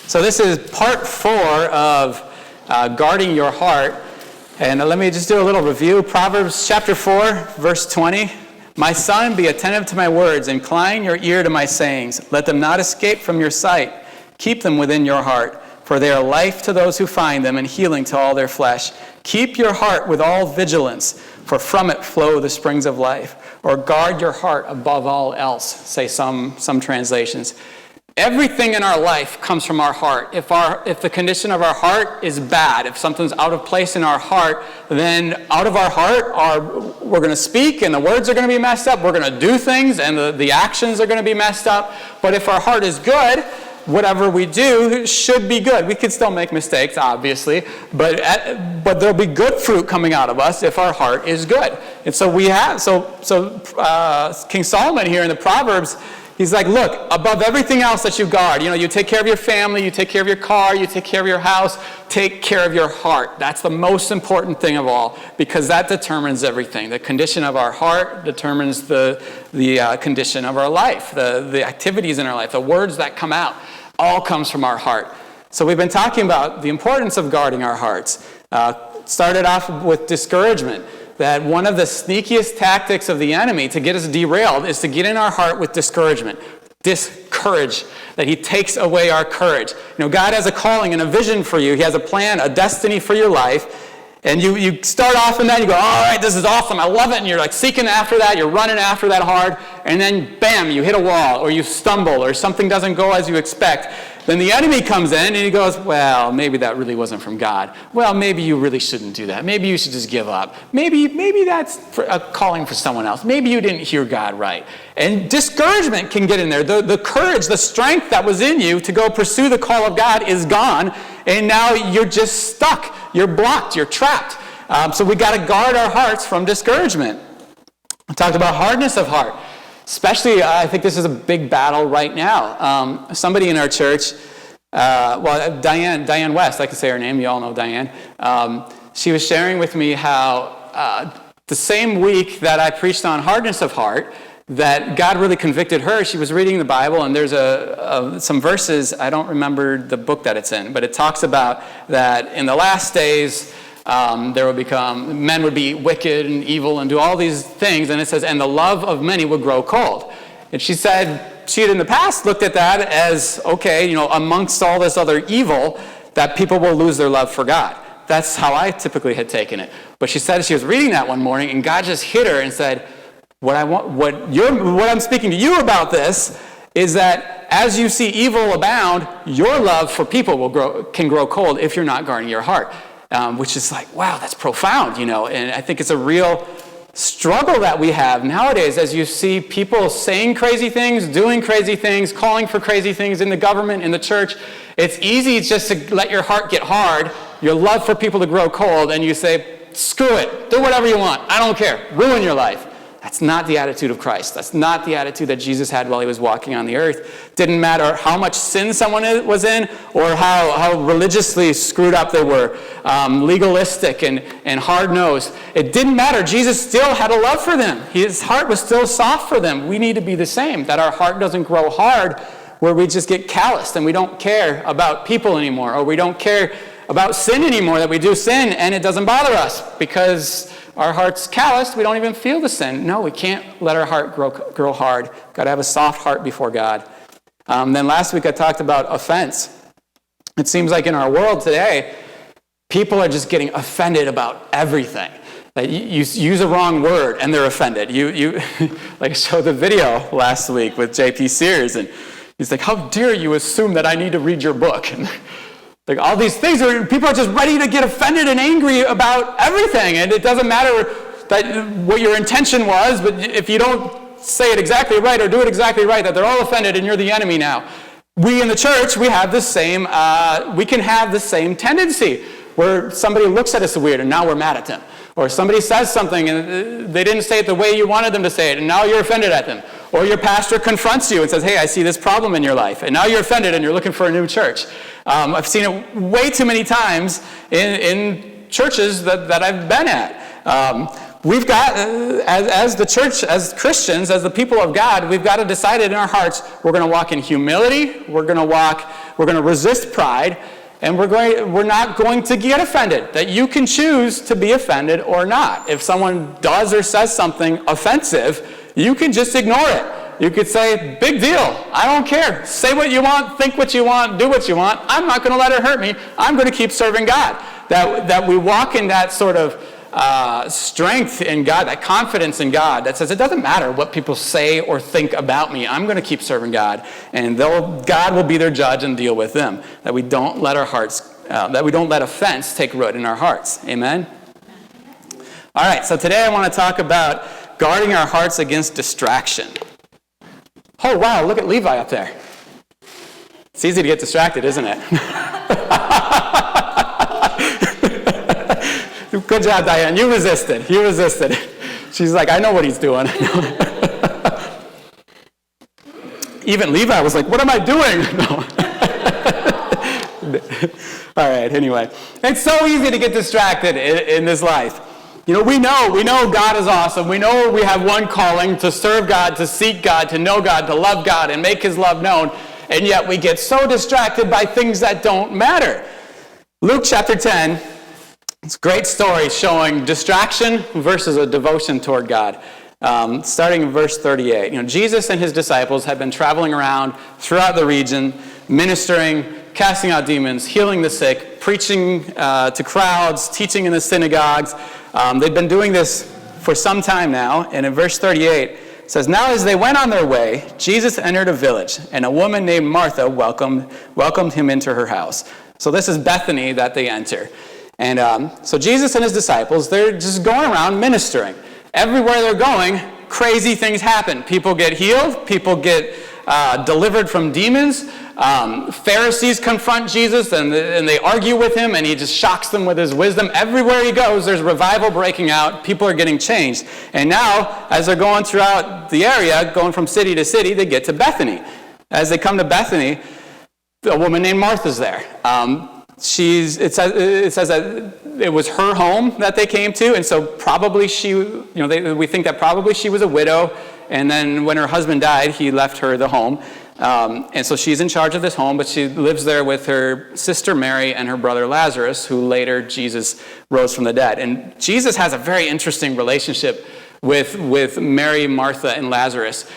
So this is part 4 of guarding your heart. And let me just do a little review. Proverbs chapter 4, verse 20. My son, be attentive to my words. Incline your ear to my sayings. Let them not escape from your sight. Keep them within your heart. For they are life to those who find them and healing to all their flesh. Keep your heart with all vigilance, for from it flow the springs of life. Or guard your heart above all else, say some translations. Everything in our life comes from our heart. If the condition of our heart is bad, if something's out of place in our heart, then out of our heart we're going to speak and the words are going to be messed up. We're going to do things and the actions are going to be messed up. But if our heart is good, whatever we do should be good. We could still make mistakes, obviously, but there'll be good fruit coming out of us if our heart is good. And so King Solomon here in the Proverbs, he's like, look, above everything else that you guard, you take care of your family, you take care of your car, you take care of your house, take care of your heart. That's the most important thing of all, because that determines everything. The condition of our heart determines the condition of our life, the activities in our life, the words that come out, all comes from our heart. So we've been talking about the importance of guarding our hearts. Started off with discouragement. That one of the sneakiest tactics of the enemy to get us derailed is to get in our heart with discouragement. Discourage, that he takes away our courage. God has a calling and a vision for you. He has a plan, a destiny for your life. And you start off in that, you go, all right, this is awesome, I love it. And you're like seeking after that, you're running after that hard. And then, bam, you hit a wall, or you stumble, or something doesn't go as you expect. Then the enemy comes in and he goes, well, maybe that really wasn't from God. Well, maybe you really shouldn't do that. Maybe you should just give up. Maybe that's a calling for someone else. Maybe you didn't hear God right. And discouragement can get in there. The courage, the strength that was in you to go pursue the call of God is gone. And now you're just stuck. You're blocked. You're trapped. So we got to guard our hearts from discouragement. I talked about hardness of heart. Especially, I think this is a big battle right now. Somebody in our church, Diane West, I can say her name, you all know Diane. She was sharing with me how the same week that I preached on hardness of heart, that God really convicted her. She was reading the Bible, and there's some verses, I don't remember the book that it's in, but it talks about that in the last days, men would be wicked and evil and do all these things, and it says, and the love of many would grow cold. And she said she had in the past looked at that as, okay, amongst all this other evil, that people will lose their love for God. That's how I typically had taken it. But she said she was reading that one morning, and God just hit her and said, what I'm speaking to you about this is that as you see evil abound, your love for people can grow cold if you're not guarding your heart. Which is like, wow, that's profound, and I think it's a real struggle that we have nowadays as you see people saying crazy things, doing crazy things, calling for crazy things in the government, in the church. It's easy just to let your heart get hard, your love for people to grow cold, and you say, screw it, do whatever you want, I don't care, ruin your life. That's not the attitude of Christ. That's not the attitude that Jesus had while he was walking on the earth. Didn't matter how much sin someone was in or how religiously screwed up they were, legalistic and hard-nosed. It didn't matter. Jesus still had a love for them. His heart was still soft for them. We need to be the same, that our heart doesn't grow hard where we just get calloused and we don't care about people anymore, or we don't care about sin anymore, that we do sin and it doesn't bother us because our heart's calloused, we don't even feel the sin. No, we can't let our heart grow hard. Got to have a soft heart before God. Then last week I talked about offense. It seems like in our world today, people are just getting offended about everything. Like you use a wrong word and they're offended. You like I showed the video last week with J.P. Sears, and he's like, how dare you assume that I need to read your book? And like all these things, people are just ready to get offended and angry about everything. And it doesn't matter what your intention was, but if you don't say it exactly right or do it exactly right, that they're all offended and you're the enemy now. We in the church, we have the same, we can have the same tendency where somebody looks at us weird and now we're mad at them. Or somebody says something and they didn't say it the way you wanted them to say it and now you're offended at them. Or your pastor confronts you and says, hey, I see this problem in your life. And now you're offended and you're looking for a new church. I've seen it way too many times in churches that I've been at. we've got, as the church, as Christians, as the people of God, we've got to decide it in our hearts. We're going to walk in humility. We're going to resist pride. And we're not going to get offended. That you can choose to be offended or not. If someone does or says something offensive, you can just ignore it. You could say, big deal. I don't care. Say what you want, think what you want, do what you want. I'm not going to let it hurt me. I'm going to keep serving God. That we walk in that sort of strength in God, that confidence in God that says it doesn't matter what people say or think about me. I'm going to keep serving God, and God will be their judge and deal with them. That we don't let our hearts, that we don't let offense take root in our hearts. Amen? All right, so today I want to talk about guarding our hearts against distraction. Oh, wow, look at Levi up there. It's easy to get distracted, isn't it? Good job, Diane. You resisted. She's like, I know what he's doing. Even Levi was like, what am I doing? No. All right, anyway. It's so easy to get distracted in this life. You know, we know God is awesome. We know we have one calling to serve God, to seek God, to know God, to love God, and make his love known. And yet we get so distracted by things that don't matter. Luke chapter 10, it's a great story showing distraction versus a devotion toward God. Starting in verse 38. You know, Jesus and his disciples had been traveling around throughout the region, ministering, casting out demons, healing the sick, preaching to crowds, teaching in the synagogues. They've been doing this for some time now. And in verse 38, it says, now as they went on their way, Jesus entered a village, and a woman named Martha welcomed him into her house. So this is Bethany that they enter. And so Jesus and his disciples, they're just going around ministering. Everywhere they're going, crazy things happen. People get healed. People get delivered from demons. Pharisees confront Jesus, and they argue with him, and he just shocks them with his wisdom. Everywhere he goes, there's revival breaking out. People are getting changed. And now, as they're going throughout the area, going from city to city, they get to Bethany. As they come to Bethany, a woman named Martha's there. It says that it was her home that they came to, and so probably we think that probably she was a widow, and then when her husband died, he left her the home. And so she's in charge of this home, but she lives there with her sister Mary and her brother Lazarus, who later Jesus rose from the dead. And Jesus has a very interesting relationship with Mary, Martha, and Lazarus.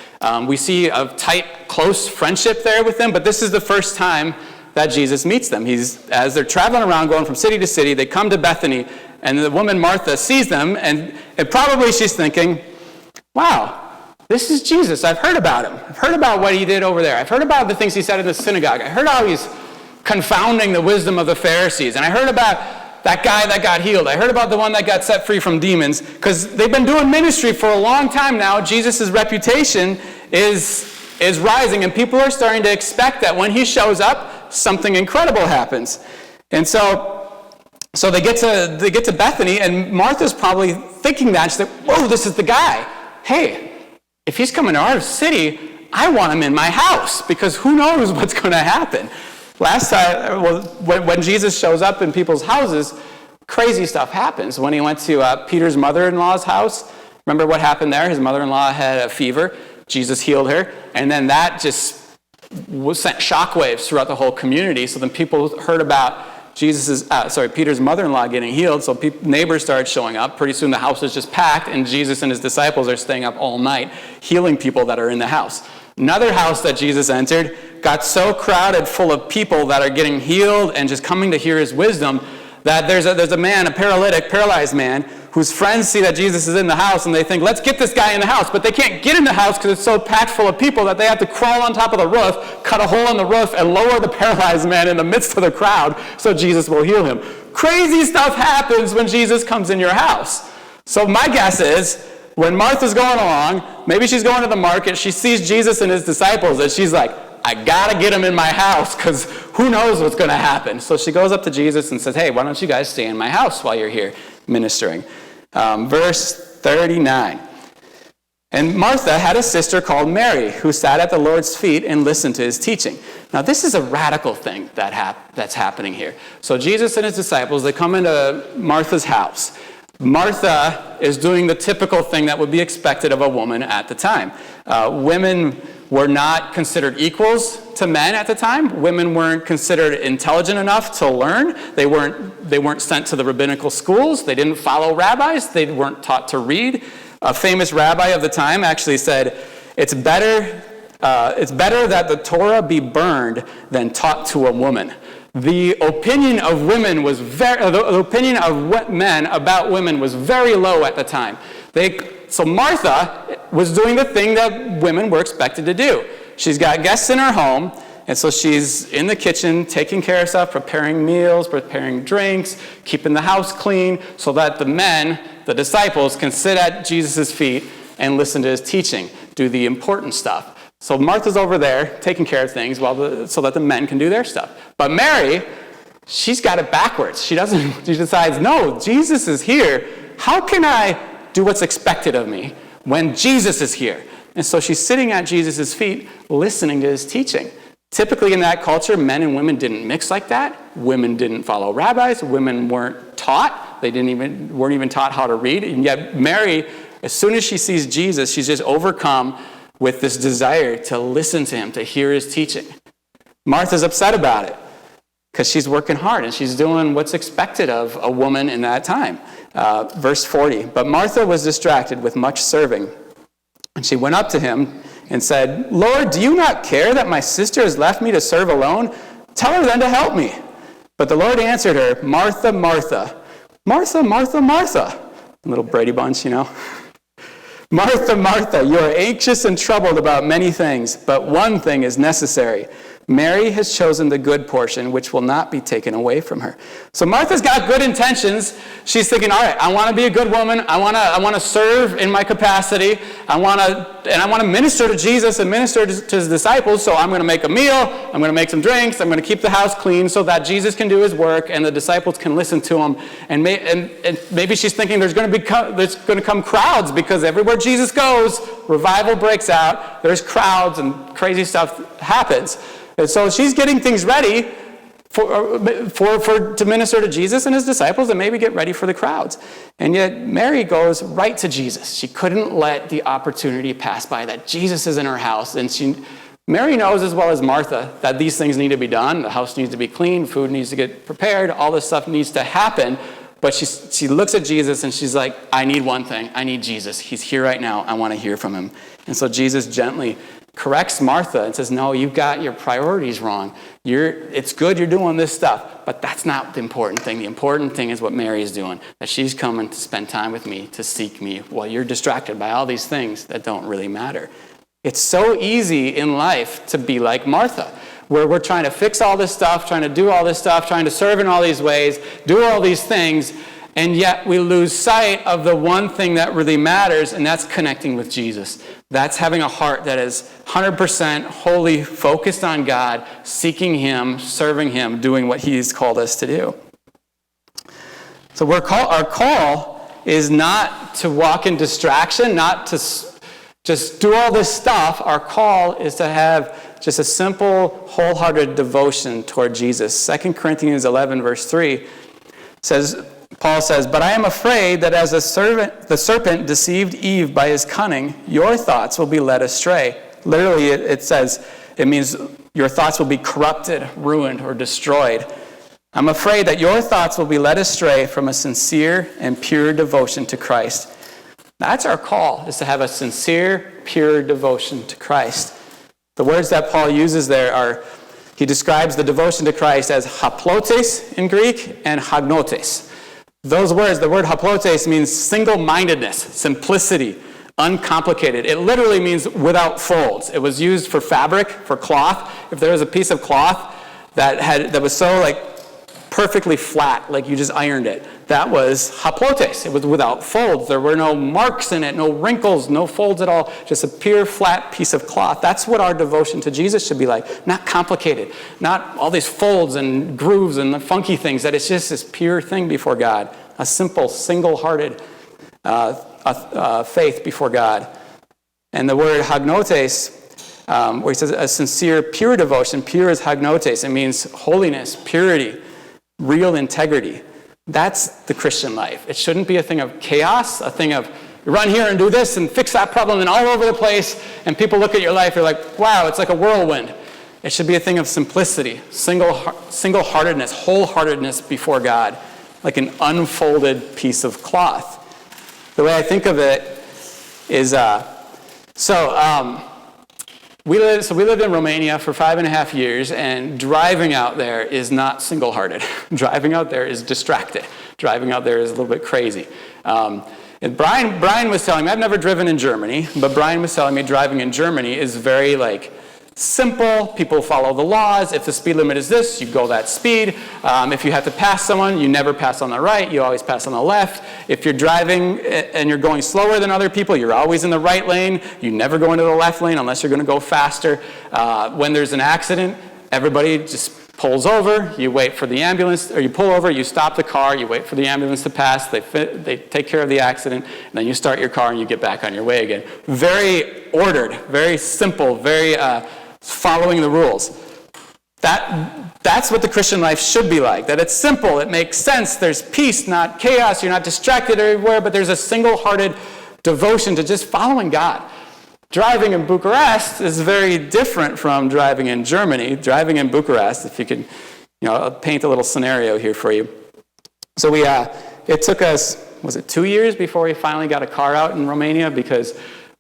We see a tight, close friendship there with them, but this is the first time that Jesus meets them. As they're traveling around, going from city to city, they come to Bethany, and the woman Martha sees them, and probably she's thinking, wow, this is Jesus. I've heard about him. I've heard about what he did over there. I've heard about the things he said in the synagogue. I heard how he's confounding the wisdom of the Pharisees, and I heard about that guy that got healed. I heard about the one that got set free from demons, because they've been doing ministry for a long time now. Jesus' reputation is rising, and people are starting to expect that when he shows up, something incredible happens. And so they get to Bethany, and Martha's probably thinking that. She's like, whoa, this is the guy. Hey, if he's coming to our city, I want him in my house, because who knows what's going to happen. Last time, when Jesus shows up in people's houses, crazy stuff happens. When he went to Peter's mother-in-law's house, remember what happened there? His mother-in-law had a fever. Jesus healed her, and then that just sent shockwaves throughout the whole community. So then people heard about Peter's mother-in-law getting healed, so neighbors started showing up. Pretty soon the house is just packed, and Jesus and his disciples are staying up all night healing people that are in the house. Another house that Jesus entered got so crowded full of people that are getting healed and just coming to hear his wisdom that there's a man, a paralyzed man, whose friends see that Jesus is in the house, and they think, let's get this guy in the house. But they can't get in the house because it's so packed full of people that they have to crawl on top of the roof, cut a hole in the roof, and lower the paralyzed man in the midst of the crowd so Jesus will heal him. Crazy stuff happens when Jesus comes in your house. So my guess is, when Martha's going along, maybe she's going to the market, she sees Jesus and his disciples, and she's like, I got to get him in my house, because who knows what's going to happen. So she goes up to Jesus and says, hey, why don't you guys stay in my house while you're here ministering? Verse 39. And Martha had a sister called Mary, who sat at the Lord's feet and listened to his teaching. Now, this is a radical thing that's happening here. So Jesus and his disciples, they come into Martha's house. Martha is doing the typical thing that would be expected of a woman at the time. Women were not considered equals to men at the time. Women weren't considered intelligent enough to learn. They weren't sent to the rabbinical schools. They didn't follow rabbis. They weren't taught to read. A famous rabbi of the time actually said, it's better that the Torah be burned than taught to a woman. The opinion of women was the opinion of men about women was very low at the time. So Martha was doing the thing that women were expected to do. She's got guests in her home, and so she's in the kitchen taking care of stuff, preparing meals, preparing drinks, keeping the house clean, so that the men, the disciples, can sit at Jesus' feet and listen to his teaching, do the important stuff. So Martha's over there taking care of things so that the men can do their stuff. But Mary, she's got it backwards. She decides, no, Jesus is here. How can I do what's expected of me when Jesus is here? And so she's sitting at Jesus' feet listening to his teaching. Typically in that culture, men and women didn't mix like that. Women didn't follow rabbis. Women weren't taught. They weren't even taught how to read. And yet Mary, as soon as she sees Jesus, she's just overcome with this desire to listen to him, to hear his teaching. Martha's upset about it because she's working hard and she's doing what's expected of a woman in that time. Verse 40, but Martha was distracted with much serving. And she went up to him and said, Lord, do you not care that my sister has left me to serve alone? Tell her then to help me. But the Lord answered her, Martha, Martha, Martha, Martha, Martha. A little Brady Bunch, you know. Martha, Martha, you are anxious and troubled about many things, but one thing is necessary. Mary has chosen the good portion, which will not be taken away from her. So Martha's got good intentions. She's thinking, all right, I want to be a good woman. I want to serve in my capacity. I want to minister to Jesus and minister to his disciples. So I'm going to make a meal. I'm going to make some drinks. I'm going to keep the house clean so that Jesus can do his work and the disciples can listen to him. And maybe she's thinking there's going to come crowds because everywhere Jesus goes, revival breaks out. There's crowds and crazy stuff happens. And so she's getting things ready to minister to Jesus and his disciples and maybe get ready for the crowds. And yet Mary goes right to Jesus. She couldn't let the opportunity pass by that Jesus is in her house. And Mary knows as well as Martha that these things need to be done. The house needs to be clean. Food needs to get prepared. All this stuff needs to happen. But she looks at Jesus and she's like, I need one thing. I need Jesus. He's here right now. I want to hear from him. And so Jesus gently corrects Martha and says, no, you've got your priorities wrong. It's good you're doing this stuff, but that's not the important thing. The important thing is what Mary is doing, that she's coming to spend time with me, to seek me, while you're distracted by all these things that don't really matter. It's so easy in life to be like Martha, where we're trying to fix all this stuff, trying to do all this stuff, trying to serve in all these ways, do all these things, and yet we lose sight of the one thing that really matters, and that's connecting with Jesus. That's having a heart that is 100% wholly focused on God, seeking him, serving him, doing what he's called us to do. So our call is not to walk in distraction, not to just do all this stuff. Our call is to have just a simple, wholehearted devotion toward Jesus. 2 Corinthians 11, verse 3 says, Paul says, but I am afraid that as the serpent deceived Eve by his cunning, your thoughts will be led astray. Literally, it means your thoughts will be corrupted, ruined, or destroyed. I'm afraid that your thoughts will be led astray from a sincere and pure devotion to Christ. That's our call, is to have a sincere, pure devotion to Christ. The words that Paul uses there are, he describes the devotion to Christ as haplotes in Greek and hagnotes. Those words, the word haplotes means single-mindedness, simplicity, uncomplicated. It literally means without folds. It was used for fabric, for cloth. If there was a piece of cloth that was so perfectly flat, like you just ironed it, that was haplotes. It was without folds. There were no marks in it, no wrinkles, no folds at all, just a pure flat piece of cloth. That's what our devotion to Jesus should be like. Not complicated, not all these folds and grooves and the funky things, that it's just this pure thing before God, a simple, single-hearted faith before God. And the word hagnotes, where he says a sincere, pure devotion, pure is hagnotes. It means holiness, purity, real integrity. That's the Christian life. It shouldn't be a thing of chaos, a thing of run here and do this and fix that problem and all over the place, and people look at your life, you're like, wow, it's like a whirlwind. It should be a thing of simplicity, single-heartedness, wholeheartedness before God, like an unfolded piece of cloth. The way I think of it is, we lived in Romania for 5.5 years, and driving out there is not single-hearted. Driving out there is distracted. Driving out there is a little bit crazy. And Brian was telling me, I've never driven in Germany, but Brian was telling me driving in Germany is very simple. People follow the laws. If the speed limit is this, you go that speed. If you have to pass someone, you never pass on the right. You always pass on the left. If you're driving and you're going slower than other people, you're always in the right lane. You never go into the left lane unless you're going to go faster. When there's an accident, everybody just pulls over. You wait for the ambulance, or you pull over, you stop the car, you wait for the ambulance to pass. They take care of the accident, and then you start your car and you get back on your way again. Very ordered, very simple, very following the rules. That's what the Christian life should be like, that it's simple, it makes sense, there's peace, not chaos, you're not distracted everywhere, but there's a single-hearted devotion to just following God. Driving in Bucharest is very different from driving in Germany. Driving in Bucharest, if you could, I'll paint a little scenario here for you. So it took us, was it 2 years before we finally got a car out in Romania? Because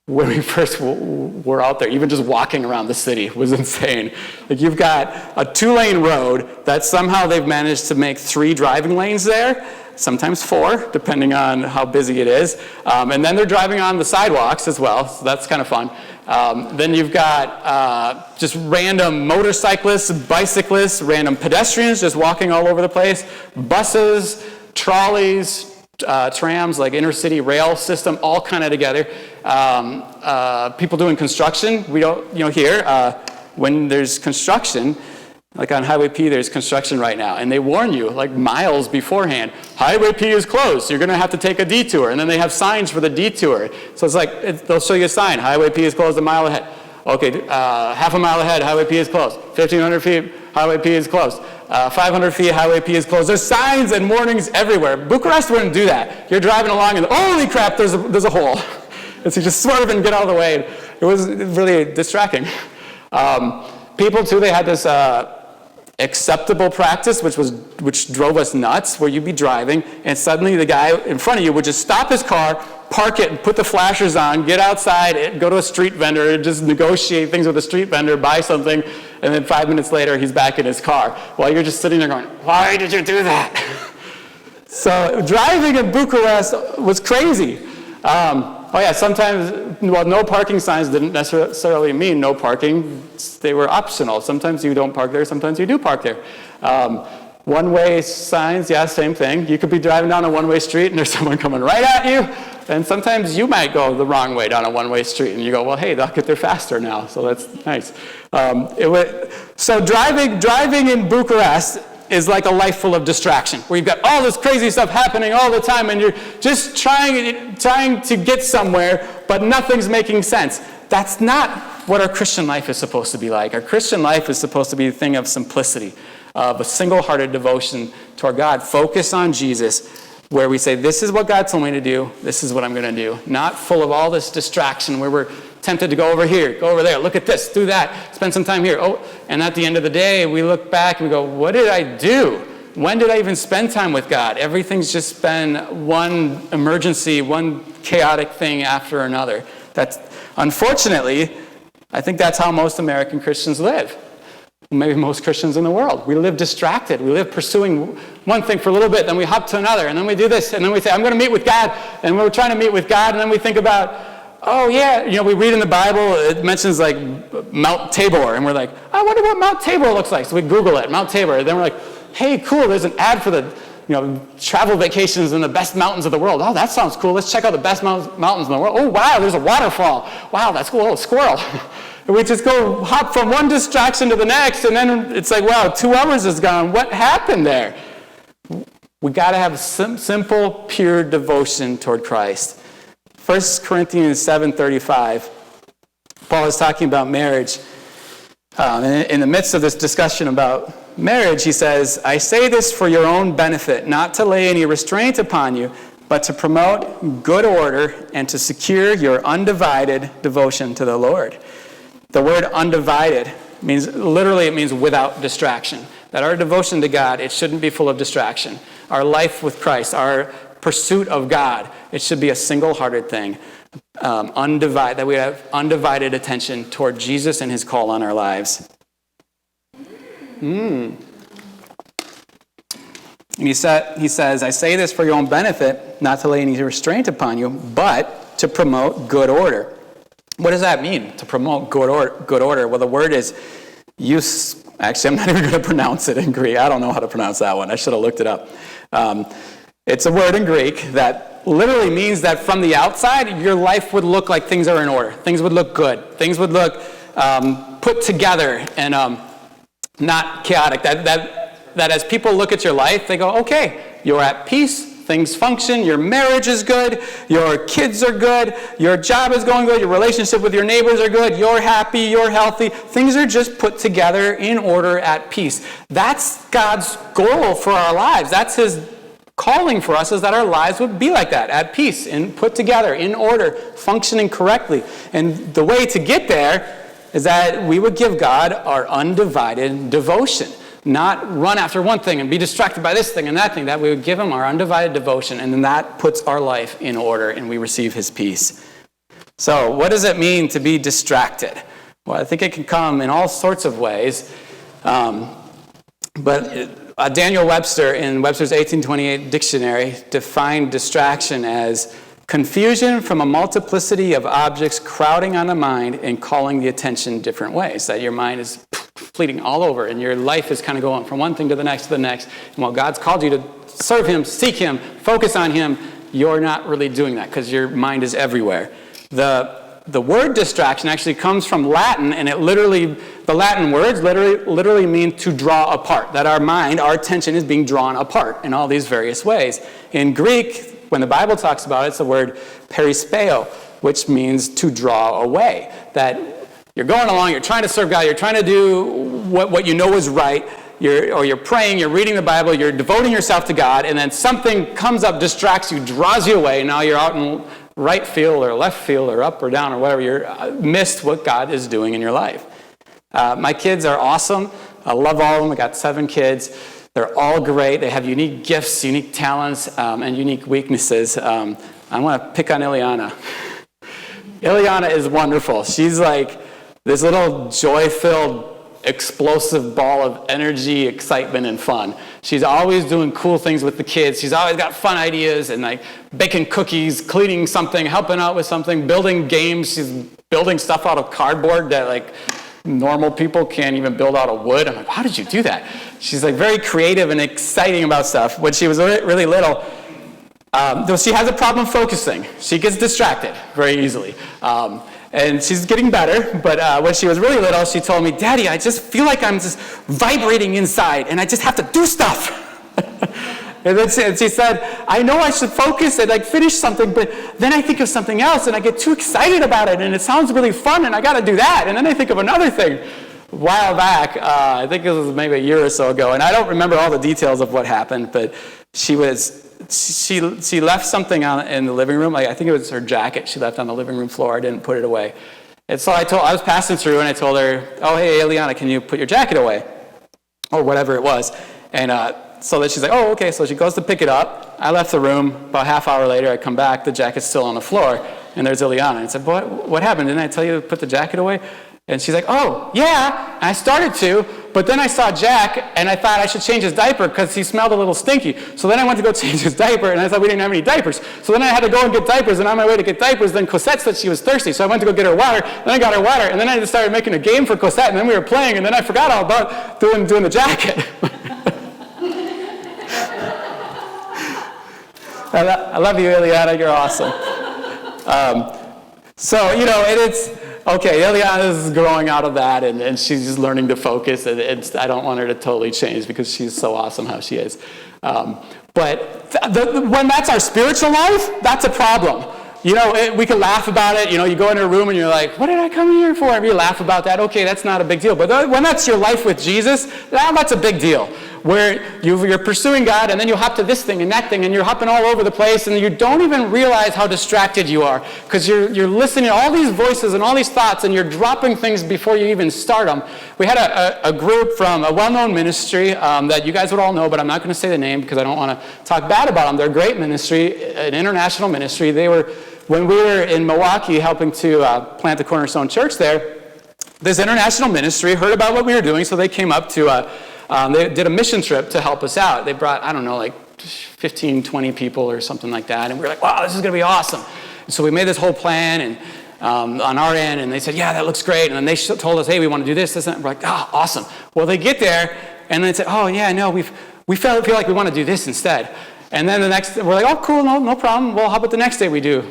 when we first were out there, even just walking around the city was insane. You've got a 2-lane road that somehow they've managed to make 3 driving lanes there, sometimes 4, depending on how busy it is. And then they're driving on the sidewalks as well, so that's kind of fun. Then you've got just random motorcyclists, bicyclists, random pedestrians just walking all over the place, buses, trolleys, trams, like inner-city rail system, all kind of together. People doing construction. We don't, here, when there's construction, like on Highway P, there's construction right now, and they warn you, miles beforehand, Highway P is closed, you're going to have to take a detour, and then they have signs for the detour. So it's they'll show you a sign, Highway P is closed a mile ahead. Okay, half a mile ahead, Highway P is closed. 1,500 feet, Highway P is closed. 500 feet, Highway P is closed. There's signs and warnings everywhere. Bucharest wouldn't do that. You're driving along and, holy crap, there's a hole. And so you just swerve and get out of the way. It was really distracting. People, too, they had this acceptable practice, which drove us nuts, where you'd be driving, and suddenly the guy in front of you would just stop his car, park it, and put the flashers on, get outside, go to a street vendor, and just negotiate things with a street vendor, buy something, and then 5 minutes later, he's back in his car. While you're just sitting there going, why did you do that? So driving in Bucharest was crazy. Sometimes, no parking signs didn't necessarily mean no parking. They were optional. Sometimes you don't park there, sometimes you do park there. One-way signs, same thing. You could be driving down a one-way street and there's someone coming right at you, and sometimes you might go the wrong way down a one-way street, and you go, well, hey, they'll get there faster now, so that's nice. So driving in Bucharest is like a life full of distraction, where you've got all this crazy stuff happening all the time, and you're just trying to get somewhere, but nothing's making sense. That's not what our Christian life is supposed to be like. Our Christian life is supposed to be a thing of simplicity, of a single-hearted devotion toward God. Focus on Jesus, where we say, this is what God told me to do, this is what I'm going to do. Not full of all this distraction where we're tempted to go over here, go over there, look at this, do that, spend some time here. And at the end of the day, we look back and we go, what did I do? When did I even spend time with God? Everything's just been one emergency, one chaotic thing after another. Unfortunately, I think that's how most American Christians live. Maybe most Christians in the world. We live distracted. We live pursuing one thing for a little bit, then we hop to another, and then we do this, and then we say, I'm going to meet with God, and we're trying to meet with God, and then we think about, we read in the Bible, it mentions Mount Tabor, and we're like, I wonder what Mount Tabor looks like. So we Google it, Mount Tabor, and then we're like, hey, cool, there's an ad for the travel vacations in the best mountains of the world. Oh, that sounds cool. Let's check out the best mountains in the world. Oh, wow, there's a waterfall. Wow, that's cool. Oh, a squirrel. And we just go hop from one distraction to the next, and then it's like, wow, 2 hours is gone. What happened there? We got to have simple, pure devotion toward Christ. 1 Corinthians 7:35, Paul is talking about marriage. In the midst of this discussion about marriage, he says, I say this for your own benefit, not to lay any restraint upon you, but to promote good order and to secure your undivided devotion to the Lord. The word undivided means, literally, it means without distraction. That our devotion to God, it shouldn't be full of distraction. Our life with Christ, our pursuit of God, it should be a single-hearted thing. That we have undivided attention toward Jesus and his call on our lives. And he says, I say this for your own benefit, not to lay any restraint upon you, but to promote good order. What does that mean, to promote good order? Well, the word is use. Actually, I'm not even going to pronounce it in Greek. I don't know how to pronounce that one. I should have looked it up. It's a word in Greek that literally means that from the outside, your life would look like things are in order. Things would look good. Things would look put together and not chaotic. That as people look at your life, they go, okay, you're at peace, things function, your marriage is good, your kids are good, your job is going good, your relationship with your neighbors are good, you're happy, you're healthy. Things are just put together in order at peace. That's God's goal for our lives. That's his calling for us, is that our lives would be like that, at peace, and put together, in order, functioning correctly. And the way to get there is that we would give God our undivided devotion. Not run after one thing and be distracted by this thing and that thing. That we would give him our undivided devotion, and then that puts our life in order and we receive his peace. So what does it mean to be distracted? Well, I think it can come in all sorts of ways. But Daniel Webster, in Webster's 1828 dictionary, defined distraction as confusion from a multiplicity of objects crowding on the mind and calling the attention different ways. That your mind is fleeting all over, and your life is kind of going from one thing to the next. And while God's called you to serve him, seek him, focus on him, you're not really doing that because your mind is everywhere. The word distraction actually comes from Latin, and the Latin words literally mean to draw apart. That our mind, our attention is being drawn apart in all these various ways. In Greek, when the Bible talks about it, it's the word perispeo, which means to draw away. That you're going along, you're trying to serve God, you're trying to do what you know is right, you're praying, you're reading the Bible, you're devoting yourself to God, and then something comes up, distracts you, draws you away, and now you're out in right field or left field or up or down or whatever, you're missed what God is doing in your life. My kids are awesome. I love all of them. I got 7 kids. They're all great. They have unique gifts, unique talents, and unique weaknesses. I want to pick on Ileana. Ileana is wonderful. She's like this little joy-filled, explosive ball of energy, excitement, and fun. She's always doing cool things with the kids. She's always got fun ideas and like baking cookies, cleaning something, helping out with something, building games. She's building stuff out of cardboard that like normal people can't even build out of wood. I'm like, how did you do that? She's like very creative and exciting about stuff. When she was really little, though she has a problem focusing. She gets distracted very easily. And she's getting better, but when she was really little, she told me, Daddy, I just feel like I'm just vibrating inside, and I just have to do stuff. And then she said, I know I should focus and like finish something, but then I think of something else, and I get too excited about it, and it sounds really fun, and I got to do that. And then I think of another thing. A while back, I think it was maybe a year or so ago, and I don't remember all the details of what happened, but she left something in the living room. Like, I think it was her jacket she left on the living room floor. I didn't put it away. And so I was passing through, and I told her, oh, hey, Eliana, can you put your jacket away? Or whatever it was. And so that she's like, oh, okay. So she goes to pick it up. I left the room. About a half hour later, I come back. The jacket's still on the floor. And there's Eliana. And I said, what happened? Didn't I tell you to put the jacket away? And she's like, oh, yeah. And I started to, but then I saw Jack, and I thought I should change his diaper because he smelled a little stinky. So then I went to go change his diaper, and I thought we didn't have any diapers. So then I had to go and get diapers, and on my way to get diapers, then Cosette said she was thirsty. So I went to go get her water, then I got her water, and then I just started making a game for Cosette, and then we were playing, and then I forgot all about doing the jacket. I love you, Ileana. You're awesome. So, it's... Okay, Ileana is growing out of that, and she's just learning to focus, and I don't want her to totally change because she's so awesome how she is. But when that's our spiritual life, that's a problem. we could laugh about it. You go into a room and you're like, what did I come here for? And we laugh about that. Okay, that's not a big deal. But when that's your life with Jesus, that's a big deal. Where you're pursuing God, and then you hop to this thing and that thing, and you're hopping all over the place, and you don't even realize how distracted you are, because you're listening to all these voices and all these thoughts, and you're dropping things before you even start them. We had a group from a well-known ministry that you guys would all know, but I'm not going to say the name because I don't want to talk bad about them. They're a great ministry, an international ministry. When we were in Milwaukee helping to plant the Cornerstone church there, this international ministry heard about what we were doing, so they came up to they did a mission trip to help us out. They brought, 15, 20 people or something like that. And we were like, wow, this is going to be awesome. And so we made this whole plan and on our end. And they said, yeah, that looks great. And then they told us, hey, we want to do this, and we're like, awesome. Well, they get there and they said, oh, yeah, no, we feel like we want to do this instead. And then the next, we're like, oh, cool, no problem. Well, how about the next day we do,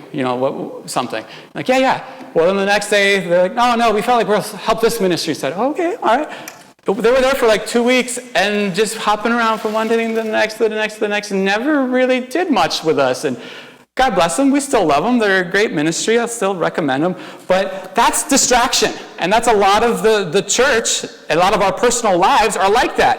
something? Like, yeah. Well, then the next day, they're like, no, we felt like we'll help this ministry. I said, okay, all right. But they were there for like 2 weeks and just hopping around from one thing to the next, and never really did much with us. And God bless them. We still love them. They're a great ministry. I still recommend them. But that's distraction. And that's a lot of the church, a lot of our personal lives are like that.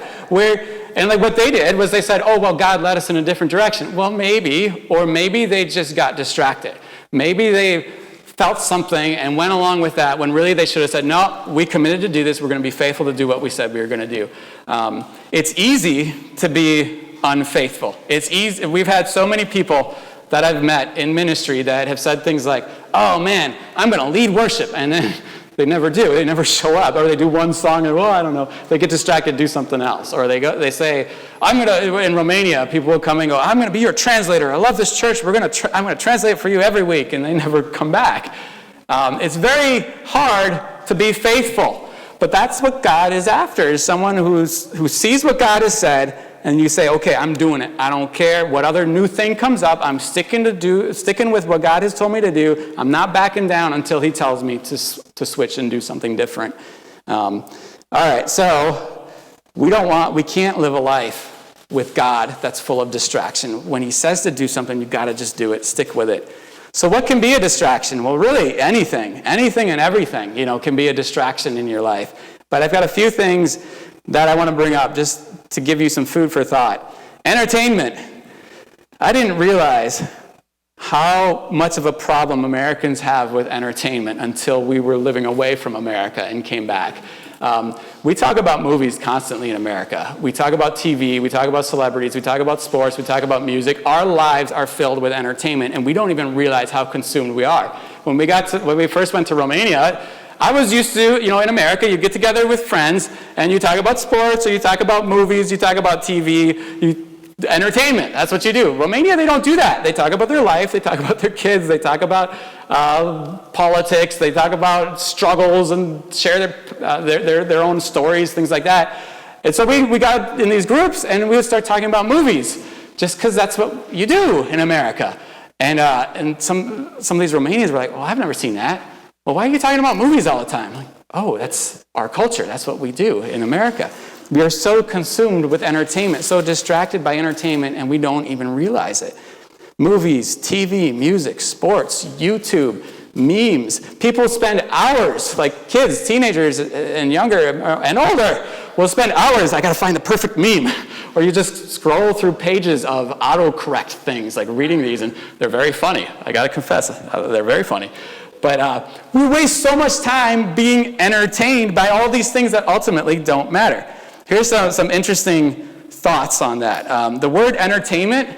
And like what they did was they said, oh, well, God led us in a different direction. Well, maybe, or maybe they just got distracted. Maybe they felt something and went along with that when really they should have said, no, we committed to do this. We're going to be faithful to do what we said we were going to do. It's easy to be unfaithful. It's easy. We've had so many people that I've met in ministry that have said things like, oh, man, I'm going to lead worship. And then they never do. They never show up. Or they do one song and, I don't know. They get distracted, do something else. Or they say, in Romania, people will come and go, I'm going to be your translator. I love this church. I'm going to translate for you every week. And they never come back. It's very hard to be faithful. But that's what God is after, is someone who sees what God has said, and you say, okay, I'm doing it. I don't care what other new thing comes up. I'm sticking with what God has told me to do. I'm not backing down until he tells me to switch and do something different. All right, so we can't live a life with God that's full of distraction. When he says to do something, you've got to just do it. Stick with it. So what can be a distraction? Well, really anything and everything, can be a distraction in your life. But I've got a few things that I want to bring up just to give you some food for thought. Entertainment. I didn't realize how much of a problem Americans have with entertainment until we were living away from America and came back. We talk about movies constantly in America. We talk about TV, we talk about celebrities, we talk about sports, we talk about music. Our lives are filled with entertainment, and we don't even realize how consumed we are. When we first went to Romania, I was used to, in America, you get together with friends, and you talk about sports, or you talk about movies, you talk about TV, entertainment. That's what you do. Romania, they don't do that. They talk about their life, they talk about their kids, they talk about politics, they talk about struggles and share their own stories, things like that. And so we got in these groups, and we would start talking about movies, just because that's what you do in America. And some of these Romanians were like, well, I've never seen that. Well, why are you talking about movies all the time? Like, oh, that's our culture. That's what we do in America. We are so consumed with entertainment, so distracted by entertainment, and we don't even realize it. Movies, TV, music, sports, YouTube, memes. People spend hours, like kids, teenagers, and younger and older, will spend hours, I got to find the perfect meme. Or you just scroll through pages of autocorrect things, like reading these, and they're very funny. I got to confess, they're very funny. But we waste so much time being entertained by all these things that ultimately don't matter. Here's some interesting thoughts on that. The word entertainment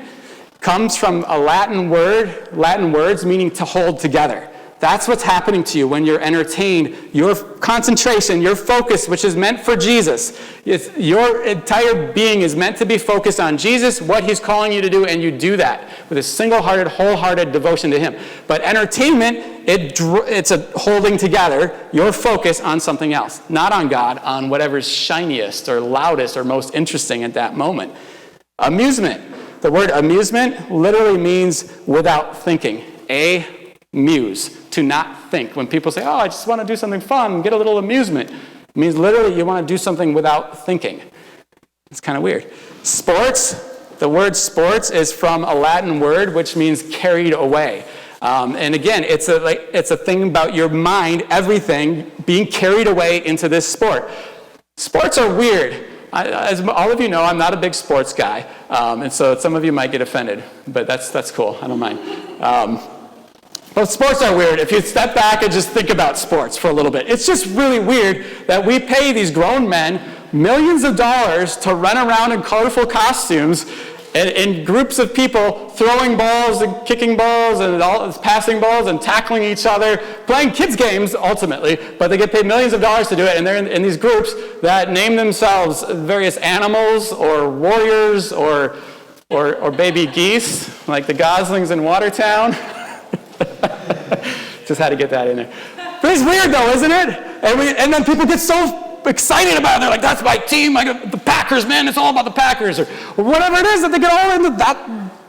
comes from a Latin words meaning to hold together. That's what's happening to you when you're entertained. Your concentration, your focus, which is meant for Jesus. Your entire being is meant to be focused on Jesus, what he's calling you to do, and you do that with a single-hearted, wholehearted devotion to him. But entertainment, it's a holding together your focus on something else, not on God, on whatever's shiniest or loudest or most interesting at that moment. Amusement. The word amusement literally means without thinking. Amuse, to not think. When people say, oh, I just want to do something fun, get a little amusement, it means literally you want to do something without thinking. It's kind of weird. Sports, the word sports is from a Latin word which means carried away. And again, it's a thing about your mind, everything being carried away into this sport. Sports are weird. As all of you know, I'm not a big sports guy, and so some of you might get offended, but that's cool. I don't mind. But sports are weird. If you step back and just think about sports for a little bit, it's just really weird that we pay these grown men millions of dollars to run around in colorful costumes and groups of people throwing balls and kicking balls and passing balls and tackling each other, playing kids' games ultimately, but they get paid millions of dollars to do it, and they're in these groups that name themselves various animals or warriors or baby geese, like the Goslings in Watertown. Just had to get that in there. But it's weird though, isn't it? And then people get so excited about it. They're like, that's my team. The Packers, man. It's all about the Packers, or whatever it is that they get all into.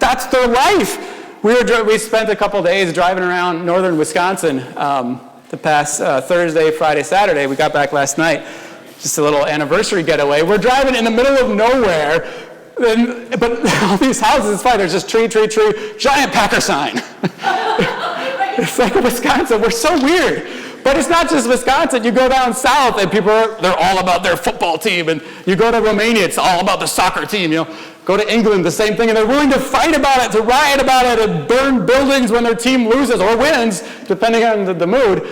That's their life. We spent a couple days driving around northern Wisconsin the past Thursday, Friday, Saturday. We got back last night. Just a little anniversary getaway. We're driving in the middle of nowhere, but all these houses, it's fine. There's just tree, giant Packer sign. It's like Wisconsin. We're so weird. But it's not just Wisconsin. You go down south and they're all about their football team. And you go to Romania, it's all about the soccer team. Go to England, the same thing. And they're willing to fight about it, to riot about it, and burn buildings when their team loses or wins, depending on the mood.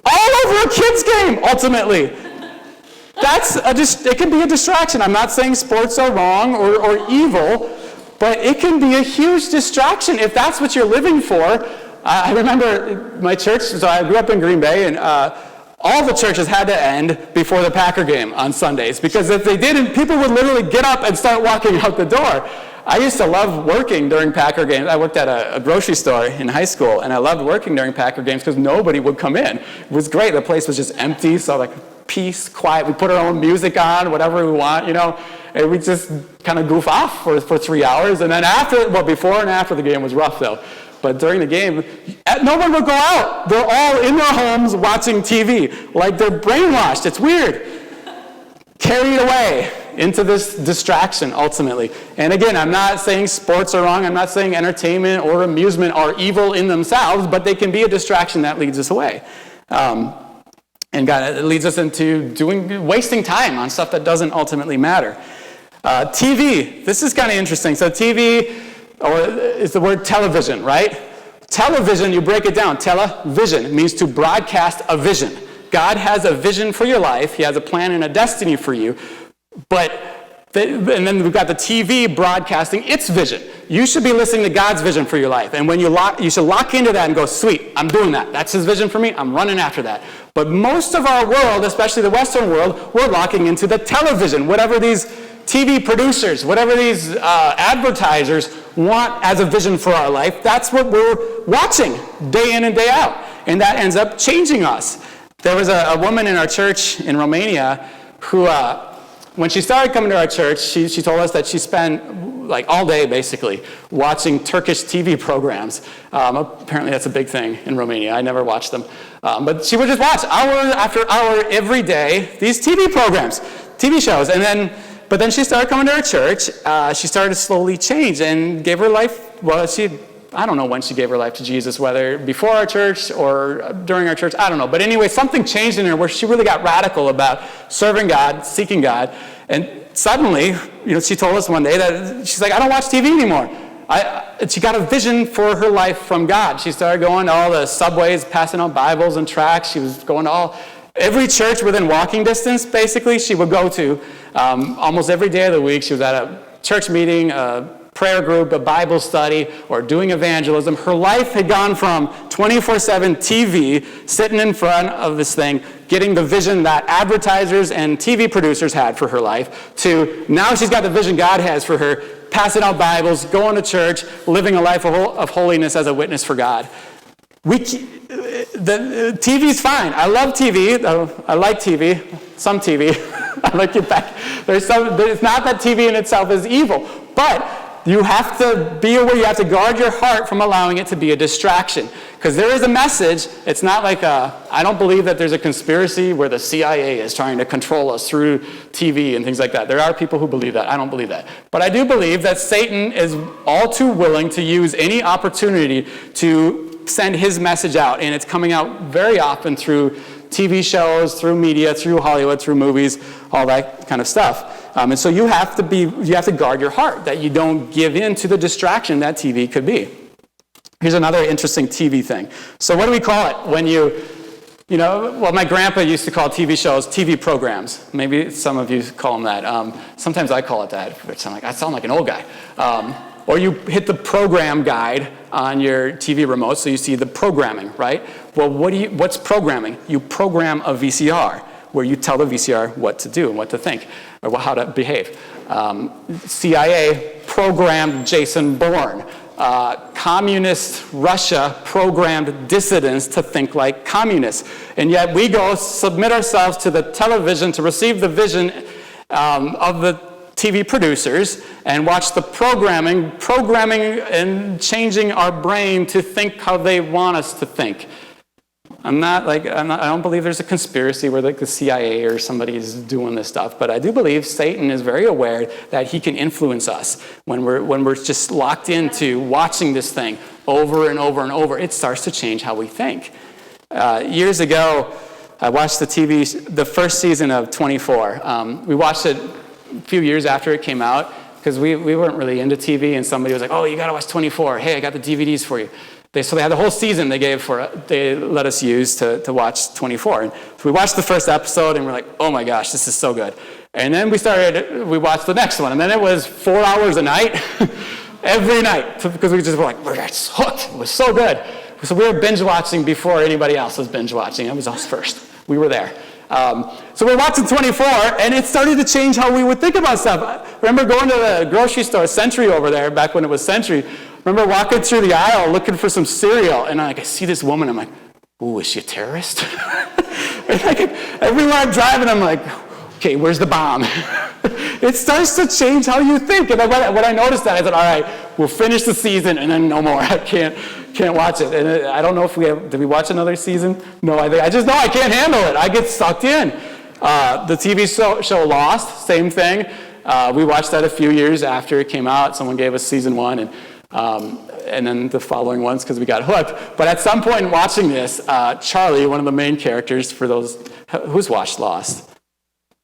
All over a kid's game, ultimately. It can be a distraction. I'm not saying sports are wrong or evil, but it can be a huge distraction if that's what you're living for. I remember my church, so I grew up in Green Bay, and all the churches had to end before the Packer game on Sundays, because if they didn't, people would literally get up and start walking out the door. I used to love working during Packer games. I worked at a grocery store in high school, and I loved working during Packer games because nobody would come in. It was great. The place was just empty, so like peace, quiet. We put our own music on, whatever we want, and we just kind of goof off for 3 hours. And then before and after the game was rough, though. But during the game, no one would go out. They're all in their homes watching TV. Like they're brainwashed. It's weird. Carried away into this distraction, ultimately. And again, I'm not saying sports are wrong. I'm not saying entertainment or amusement are evil in themselves, but they can be a distraction that leads us away. And it leads us into wasting time on stuff that doesn't ultimately matter. TV. This is kind of interesting. So TV... is the word television, right? Television, you break it down. Television means to broadcast a vision. God has a vision for your life. He has a plan and a destiny for you. And then we've got the TV broadcasting its vision. You should be listening to God's vision for your life. And when you should lock into that and go, sweet, I'm doing that. That's his vision for me. I'm running after that. But most of our world, especially the Western world, we're locking into the television, whatever these TV producers, whatever these advertisers want as a vision for our life, that's what we're watching day in and day out. And that ends up changing us. There was a woman in our church in Romania who, when she started coming to our church, she told us that she spent like all day basically watching Turkish TV programs. Apparently that's a big thing in Romania. I never watched them. But she would just watch hour after hour every day these TV programs, TV shows. But then she started coming to our church. She started to slowly change and gave her life. Well, I don't know when she gave her life to Jesus, whether before our church or during our church. I don't know. But anyway, something changed in her where she really got radical about serving God, seeking God. And suddenly, she told us one day that she's like, I don't watch TV anymore. She got a vision for her life from God. She started going to all the subways, passing out Bibles and tracts. She was going to every church within walking distance, basically, she would go to almost every day of the week. She was at a church meeting, a prayer group, a Bible study, or doing evangelism. Her life had gone from 24/7 TV, sitting in front of this thing, getting the vision that advertisers and TV producers had for her life, to now she's got the vision God has for her, passing out Bibles, going to church, living a life of holiness as a witness for God. The TV's fine. I love TV. I like TV. Some TV. I like it back. It's not that TV in itself is evil, but you have to be aware. You have to guard your heart from allowing it to be a distraction, because there is a message. It's not like I don't believe that there's a conspiracy where the CIA is trying to control us through TV and things like that. There are people who believe that. I don't believe that. But I do believe that Satan is all too willing to use any opportunity to send his message out, and it's coming out very often through TV shows, through media, through Hollywood, through movies, all that kind of stuff. And so you have to guard your heart, that you don't give in to the distraction that TV could be. Here's another interesting TV thing. So what do we call it when well, my grandpa used to call TV shows TV programs. Maybe some of you call them that. Sometimes I call it that. I sound like an old guy. Or you hit the program guide on your TV remote, so you see the programming, right? Well, what's programming? You program a VCR, where you tell the VCR what to do and what to think, or how to behave. CIA programmed Jason Bourne. Communist Russia programmed dissidents to think like communists. And yet we go submit ourselves to the television to receive the vision of the TV producers and watch the programming and changing our brain to think how they want us to think. I don't believe there's a conspiracy where the CIA or somebody is doing this stuff, but I do believe Satan is very aware that he can influence us when we're just locked into watching this thing over and over and over. It starts to change how we think. Years ago, I watched the first season of 24. We watched it a few years after it came out because we weren't really into TV, and somebody was like, "Oh, you got to watch 24. Hey, I got the DVDs for you." So they had the whole season they let us use to watch 24. And so we watched the first episode, and we're like, oh my gosh, this is so good. And then we watched the next one, and then it was 4 hours a night, every night, because we just were like, we're just hooked. It was so good. So we were binge watching before anybody else was binge watching. It was us first. We were there. So we're watching 24, and it started to change how we would think about stuff. I remember going to the grocery store, Century over there, back when it was Century. I remember walking through the aisle looking for some cereal, and I see this woman, I'm like, ooh, is she a terrorist? And everywhere I'm driving, I'm like, okay, where's the bomb? It starts to change how you think. And when I noticed that, I said, all right, we'll finish the season, and then no more. I can't watch it. And I don't know did we watch another season? No, I just know I can't handle it. I get sucked in. The TV show Lost, same thing. We watched that a few years after it came out. Someone gave us season 1, and then the following ones because we got hooked. But at some point in watching this, Charlie, one of the main characters for those, who's watched Lost?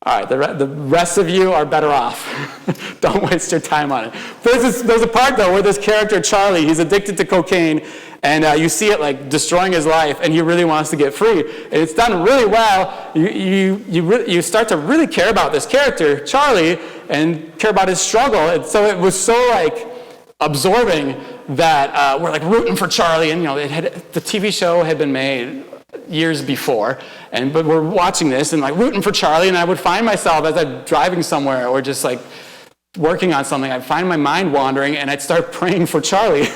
All right, the rest of you are better off. Don't waste your time on it. There's a part, though, where this character, Charlie, he's addicted to cocaine, and you see it destroying his life, and he really wants to get free. And it's done really well. You start to really care about this character, Charlie, and care about his struggle. And so it was so absorbing that we're rooting for Charlie, and the TV show had been made years before, but we're watching this and rooting for Charlie, and I would find myself as I'm driving somewhere or just working on something, I'd find my mind wandering, and I'd start praying for Charlie.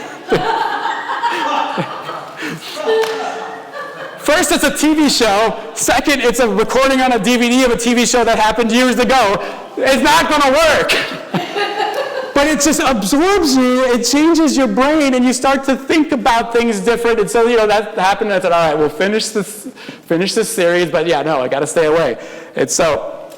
First, it's a TV show. Second, it's a recording on a DVD of a TV show that happened years ago. It's not going to work. But it just absorbs you, it changes your brain, and you start to think about things different. And so, that happened, and I said, all right, we'll finish this series, but I got to stay away. And so,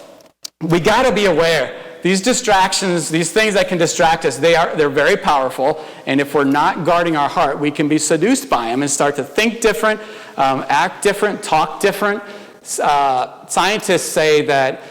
we got to be aware. These distractions, these things that can distract us, they're very powerful, and if we're not guarding our heart, we can be seduced by them and start to think different, act different, talk different. Scientists say that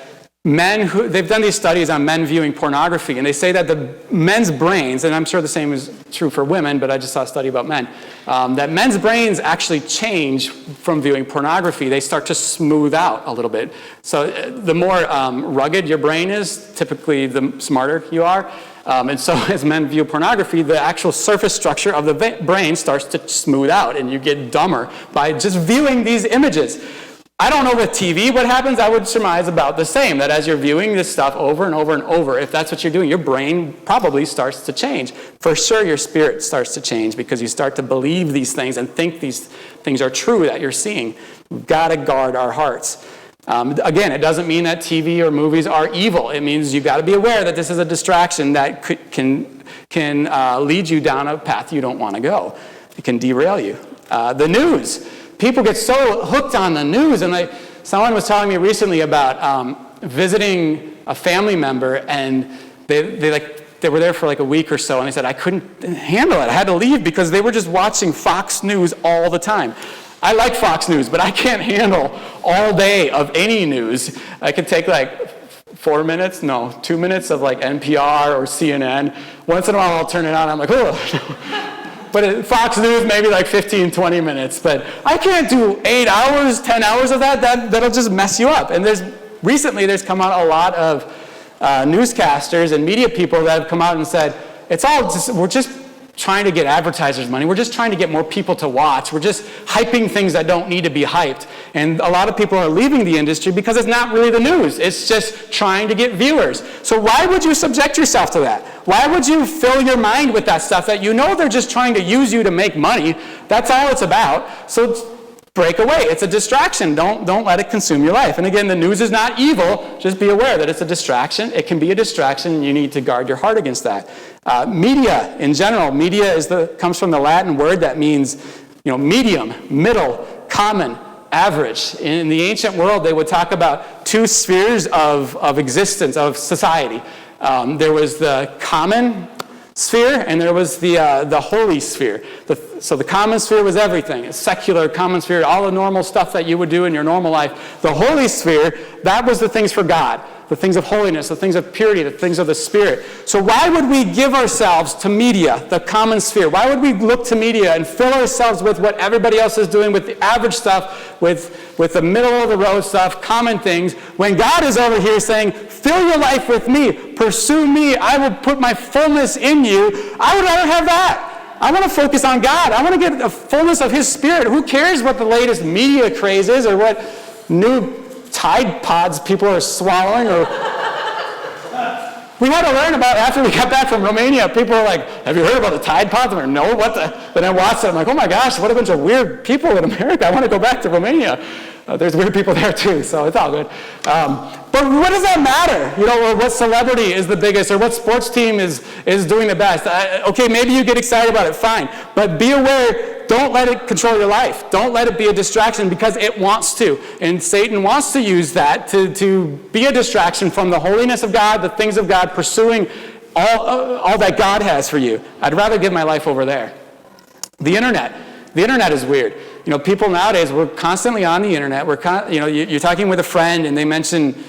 they've done these studies on men viewing pornography, and they say that the men's brains, and I'm sure the same is true for women, but I just saw a study about men, that men's brains actually change from viewing pornography. They start to smooth out a little bit. So the more rugged your brain is, typically the smarter you are. And so as men view pornography, the actual surface structure of the brain starts to smooth out, and you get dumber by just viewing these images. I don't know with TV what happens. I would surmise about the same, that as you're viewing this stuff over and over and over, if that's what you're doing, your brain probably starts to change. For sure, your spirit starts to change because you start to believe these things and think these things are true that you're seeing. We've got to guard our hearts. Again, it doesn't mean that TV or movies are evil. It means you've got to be aware that this is a distraction that can lead you down a path you don't want to go. It can derail you. The news. People get so hooked on the news, and someone was telling me recently about visiting a family member, and they they were there for like a week or so, and they said, I couldn't handle it. I had to leave because they were just watching Fox News all the time. I like Fox News, but I can't handle all day of any news. I could take like 2 minutes of like NPR or CNN. Once in a while I'll turn it on, I'm like, oh. But Fox News, maybe like 15, 20 minutes. But I can't do 8 hours, 10 hours of that. That'll just mess you up. And recently there's come out a lot of newscasters and media people that have come out and said, we're just trying to get advertisers money. We're just trying to get more people to watch. We're just hyping things that don't need to be hyped. And a lot of people are leaving the industry because it's not really the news. It's just trying to get viewers. So why would you subject yourself to that? Why would you fill your mind with that stuff that you know they're just trying to use you to make money? That's all it's about. So break away. It's a distraction. Don't let it consume your life. And again, the news is not evil. Just be aware that it's a distraction. It can be a distraction, and you need to guard your heart against that. Media in general. Media comes from the Latin word that means, medium, middle, common, average. In the ancient world, they would talk about 2 spheres of existence, of society. There was the common sphere, and there was the holy sphere. So the common sphere was everything. A secular common sphere, all the normal stuff that you would do in your normal life. The holy sphere, that was the things for God, the things of holiness, the things of purity, the things of the Spirit. So why would we give ourselves to media, the common sphere? Why would we look to media and fill ourselves with what everybody else is doing, with the average stuff, with the middle of the road stuff, common things, when God is over here saying, fill your life with me, pursue me, I will put my fullness in you? I would rather have that. I want to focus on God. I want to get the fullness of His Spirit. Who cares what the latest media craze is or what new Tide Pods people are swallowing? Or we had to learn about, after we got back from Romania, people were like, have you heard about the Tide Pods? I'm like, no, what the? But I watched it, I'm like, oh my gosh, what a bunch of weird people in America. I want to go back to Romania. There's weird people there too, so it's all good. But what does that matter? Or what celebrity is the biggest, or what sports team is doing the best? Okay, maybe you get excited about it, fine. But be aware, don't let it control your life. Don't let it be a distraction, because it wants to. And Satan wants to use that to be a distraction from the holiness of God, the things of God, pursuing all that God has for you. I'd rather give my life over there. The internet is weird. People nowadays, we're constantly on the internet. You're talking with a friend and they mention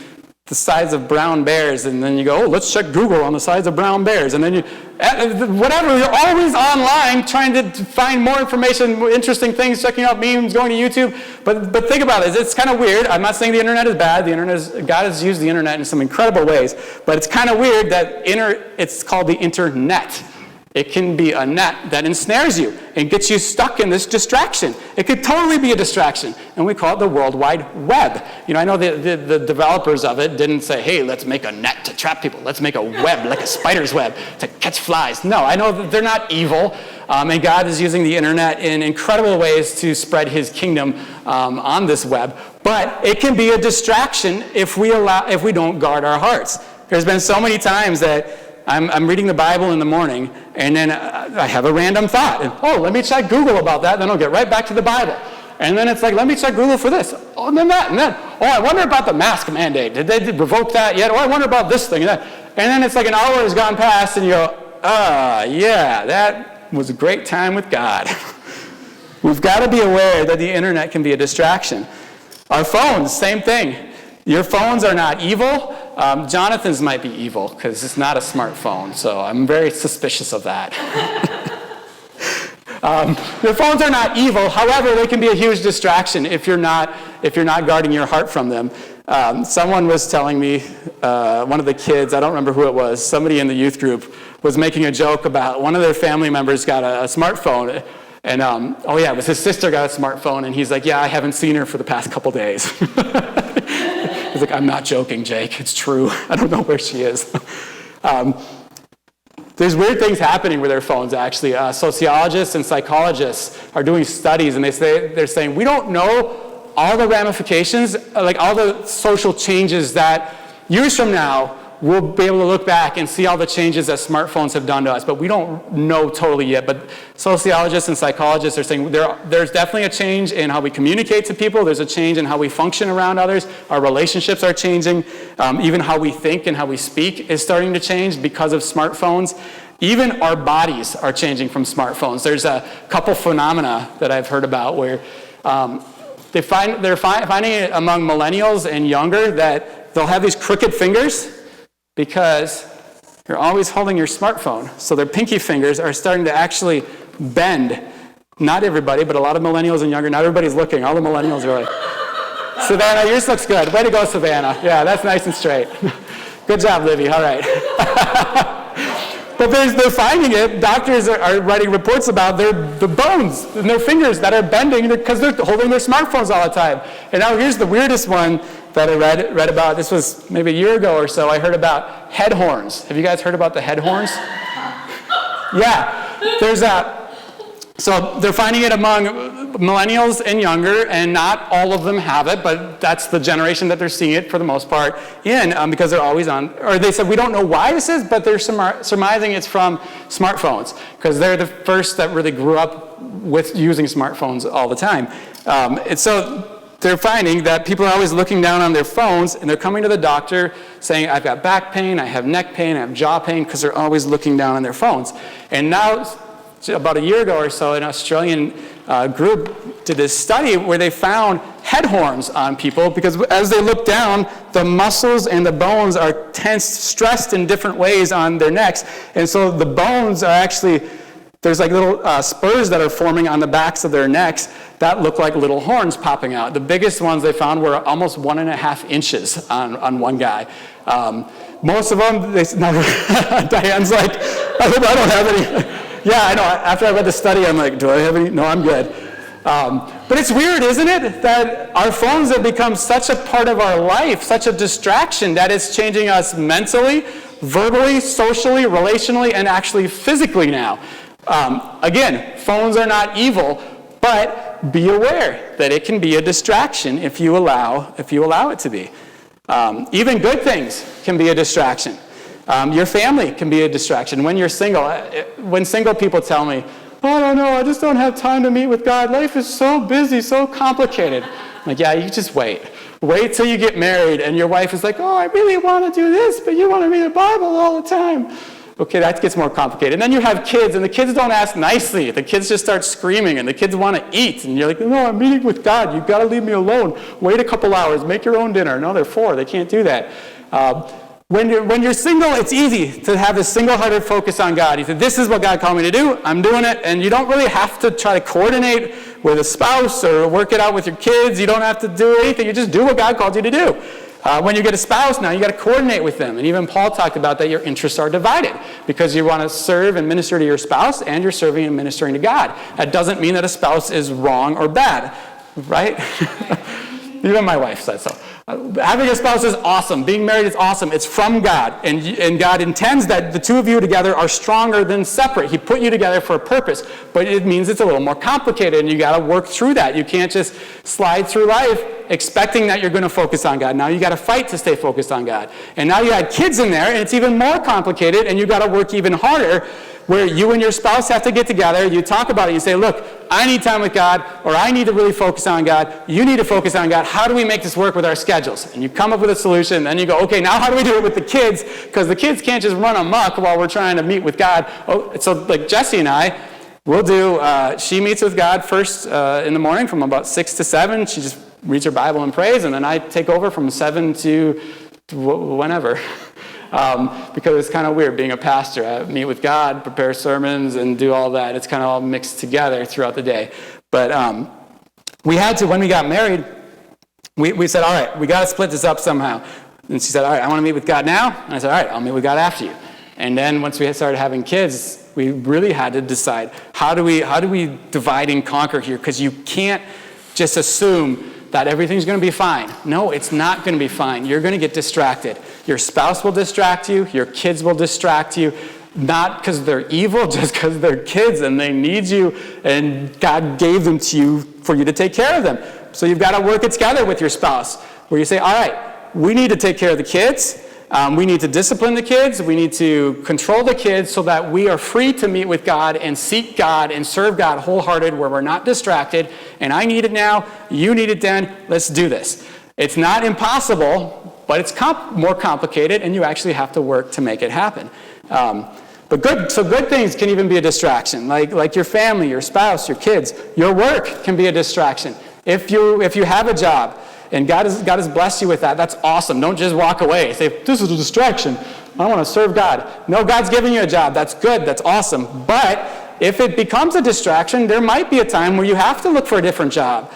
the size of brown bears, and then you go, oh, let's check Google on the size of brown bears. And then you're always online trying to find more information, more interesting things, checking out memes, going to YouTube. But think about it. It's kind of weird. I'm not saying the internet is bad. God has used the internet in some incredible ways. But it's kind of weird that it's called the internet. It can be a net that ensnares you and gets you stuck in this distraction. It could totally be a distraction, and we call it the World Wide Web. I know the developers of it didn't say, hey, let's make a net to trap people. Let's make a web, like a spider's web, to catch flies. No, I know that they're not evil, and God is using the internet in incredible ways to spread His kingdom on this web. But it can be a distraction if we don't guard our hearts. There's been so many times that I'm reading the Bible in the morning, and then I have a random thought. And, let me check Google about that, then I'll get right back to the Bible. And then it's like, let me check Google for this. Oh, and then that, and then, I wonder about the mask mandate. Did they revoke that yet? I wonder about this thing and that. And then it's like an hour has gone past, and you go, yeah, that was a great time with God. We've got to be aware that the internet can be a distraction. Our phones, same thing. Your phones are not evil. Jonathan's might be evil because it's not a smartphone, so I'm very suspicious of that. Your phones are not evil. However, they can be a huge distraction if you're not guarding your heart from them. Someone was telling me, one of the kids, I don't remember who it was, somebody in the youth group was making a joke about one of their family members got a smartphone. And, it was his sister got a smartphone, and he's like, yeah, I haven't seen her for the past couple days. He's like, I'm not joking, Jake. It's true. I don't know where she is. There's weird things happening with their phones, actually. Sociologists and psychologists are doing studies, and they're saying, we don't know all the ramifications, like all the social changes that years from now we'll be able to look back and see all the changes that smartphones have done to us, but we don't know totally yet. But sociologists and psychologists are saying there's definitely a change in how we communicate to people. There's a change in how we function around others. Our relationships are changing. Even how we think and how we speak is starting to change because of smartphones. Even our bodies are changing from smartphones. There's a couple phenomena that I've heard about where they're finding it among millennials and younger that they'll have these crooked fingers because you're always holding your smartphone. So their pinky fingers are starting to actually bend. Not everybody, but a lot of millennials and younger. Not everybody's looking. All the millennials are like, Savannah, yours looks good. Way to go, Savannah. Yeah, that's nice and straight. Good job, Livy. All right. But they're finding it. Doctors are writing reports about the bones in their fingers that are bending because they're holding their smartphones all the time. And now here's the weirdest one that I read about. This was maybe a year ago or so. I heard about head horns. Have you guys heard about the head horns? Yeah. So they're finding it among millennials and younger, and not all of them have it, but that's the generation that they're seeing it for the most part in, because they're always on, or they said, we don't know why this is, but they're surmising it's from smartphones, because they're the first that really grew up with using smartphones all the time. And so they're finding that people are always looking down on their phones, and they're coming to the doctor saying, I've got back pain, I have neck pain, I have jaw pain, because they're always looking down on their phones. And now, about a year ago or so, an Australian group did this study where they found head horns on people because as they look down, the muscles and the bones are tensed, stressed in different ways on their necks. And so the bones are actually, there's like little spurs that are forming on the backs of their necks that look like little horns popping out. The biggest ones they found were almost 1.5 inches on one guy. Most of them, Diane's like, I hope I don't have any. Yeah, I know. After I read the study, I'm like, do I have any? No, I'm good. But it's weird, isn't it, that our phones have become such a part of our life, such a distraction, that it's changing us mentally, verbally, socially, relationally, and actually physically now. Again, phones are not evil, but be aware that it can be a distraction if you allow it to be. Even good things can be a distraction. Your family can be a distraction. When you're single, when single people tell me, oh, I don't know, I just don't have time to meet with God. Life is so busy, so complicated. I'm like, yeah, you just wait. Wait till you get married and your wife is like, oh, I really want to do this, but you want to read the Bible all the time. Okay, that gets more complicated. And then you have kids, and the kids don't ask nicely. The kids just start screaming, and the kids want to eat. And you're like, no, I'm meeting with God. You've got to leave me alone. Wait a couple hours. Make your own dinner. No, they're 4. They can't do that. When you're single, it's easy to have a single-hearted focus on God. You say, this is what God called me to do. I'm doing it. And you don't really have to try to coordinate with a spouse or work it out with your kids. You don't have to do anything. You just do what God called you to do. When you get a spouse now, you got to coordinate with them. And even Paul talked about that your interests are divided because you want to serve and minister to your spouse and you're serving and ministering to God. That doesn't mean that a spouse is wrong or bad, right? Even my wife said so. Having a spouse is awesome. Being married is awesome. It's from God. And God intends that the two of you together are stronger than separate. He put you together for a purpose. But it means it's a little more complicated, and you got to work through that. You can't just slide through life expecting that you're going to focus on God. Now you got to fight to stay focused on God. And now you had kids in there, and it's even more complicated, and you got to work even harder, where you and your spouse have to get together, you talk about it, you say, look, I need time with God, or I need to really focus on God, you need to focus on God, how do we make this work with our schedules? And you come up with a solution, and then you go, okay, now how do we do it with the kids? Because the kids can't just run amok while we're trying to meet with God. So like Jesse and I, we'll do, she meets with God first in the morning from about 6 to 7, she just reads her Bible and prays, and then I take over from 7 to whenever. Because it's kind of weird being a pastor. I meet with God, prepare sermons, and do all that. It's kind of all mixed together throughout the day. But we had to, when we got married, we said, all right, we got to split this up somehow. And she said, all right, I want to meet with God now. And I said, all right, I'll meet with God after you. And then once we started having kids, we really had to decide, how do we divide and conquer here? Because you can't just assume that everything's going to be fine. No, it's not going to be fine. You're going to get distracted. Your spouse will distract you. Your kids will distract you. Not because they're evil, just because they're kids and they need you. And God gave them to you for you to take care of them. So you've got to work it together with your spouse. Where you say, all right, we need to take care of the kids. We need to discipline the kids. We need to control the kids so that we are free to meet with God and seek God and serve God wholehearted where we're not distracted. And I need it now. You need it then. Let's do this. It's not impossible, but it's more complicated, and you actually have to work to make it happen. But good things can even be a distraction, like your family, your spouse, your kids. Your work can be a distraction. If you have a job and God has blessed you with that, that's awesome. Don't just walk away. Say, this is a distraction. I want to serve God. No, God's giving you a job. That's good. That's awesome. But if it becomes a distraction, there might be a time where you have to look for a different job.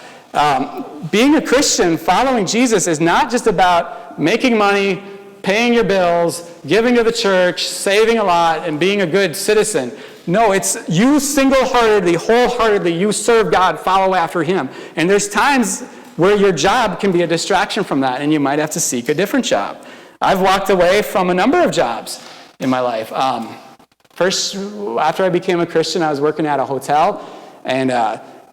Being a Christian, following Jesus, is not just about making money, paying your bills, giving to the church, saving a lot, and being a good citizen. No, it's you single-heartedly, wholeheartedly, you serve God, follow after him. And there's times where your job can be a distraction from that, and you might have to seek a different job. I've walked away from a number of jobs in my life. First, after I became a Christian, I was working at a hotel, and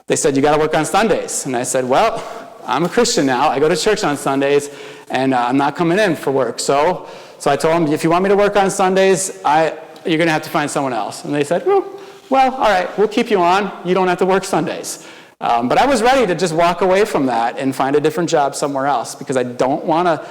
they said, you got to work on Sundays. And I said, well, I'm a Christian now. I go to church on Sundays, and I'm not coming in for work. So I told them, if you want me to work on Sundays, you're going to have to find someone else. And they said, well, all right, we'll keep you on. You don't have to work Sundays. But I was ready to just walk away from that and find a different job somewhere else, because I don't want to,